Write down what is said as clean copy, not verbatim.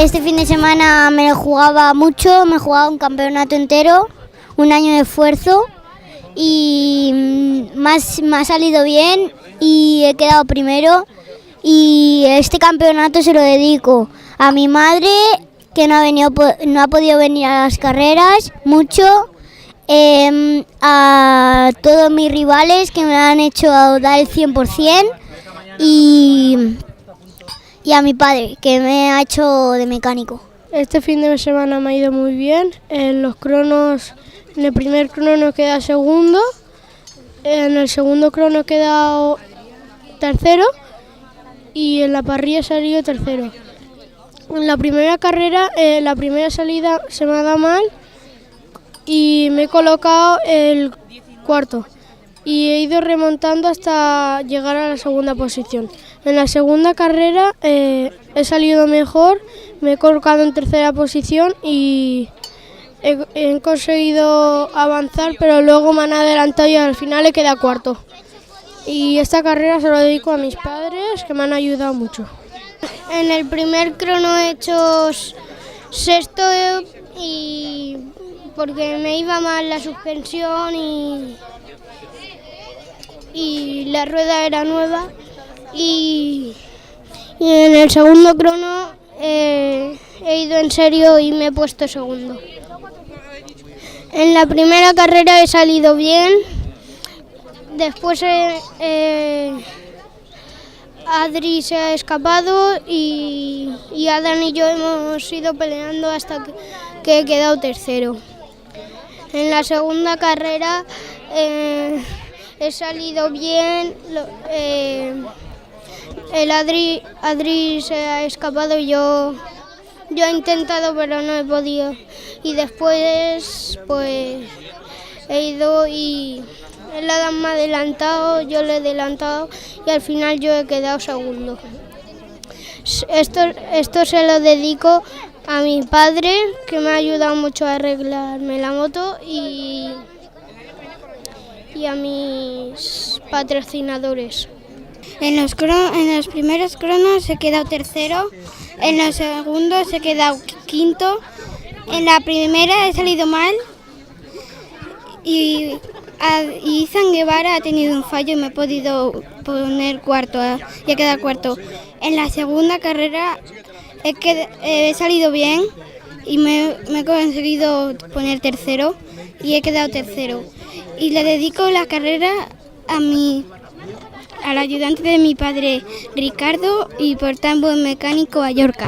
Este fin de semana me lo jugaba mucho, me jugaba un campeonato entero, un año de esfuerzo y me ha salido bien y he quedado primero. Y este campeonato se lo dedico a mi madre, que no ha podido venir a las carreras mucho, a todos mis rivales que me han hecho dar el 100% y a mi padre, que me ha hecho de mecánico. Este fin de semana me ha ido muy bien. En los cronos, en el primer crono he quedado segundo, en el segundo crono he quedado tercero y en la parrilla he salido tercero. En la primera carrera, la primera salida se me ha dado mal y me he colocado el cuarto y he ido remontando hasta llegar a la segunda posición. En la segunda carrera he salido mejor, me he colocado en tercera posición y he conseguido avanzar, pero luego me han adelantado y al final he quedado cuarto. Y esta carrera se lo dedico a mis padres, que me han ayudado mucho. En el primer crono he hecho sexto y porque me iba mal la suspensión y la rueda era nueva. Y en el segundo crono he ido en serio y me he puesto segundo. En la primera carrera he salido bien. Después Adri se ha escapado y Adán y yo hemos ido peleando hasta que he quedado tercero. En la segunda carrera he salido bien, el Adri se ha escapado y yo he intentado pero no he podido. Y después pues he ido y el Adam me ha adelantado, yo le he adelantado y al final yo he quedado segundo. Esto se lo dedico a mi padre, que me ha ayudado mucho a arreglarme la moto y a mis patrocinadores. En los primeros cronos he quedado tercero, en los segundos he quedado quinto, en la primera he salido mal y Izan Guevara ha tenido un fallo y me he podido poner cuarto y he quedado cuarto. En la segunda carrera he salido bien y me he conseguido poner tercero y he quedado tercero. Y le dedico la carrera al ayudante de mi padre, Ricardo, y por tan buen mecánico, a Yorka.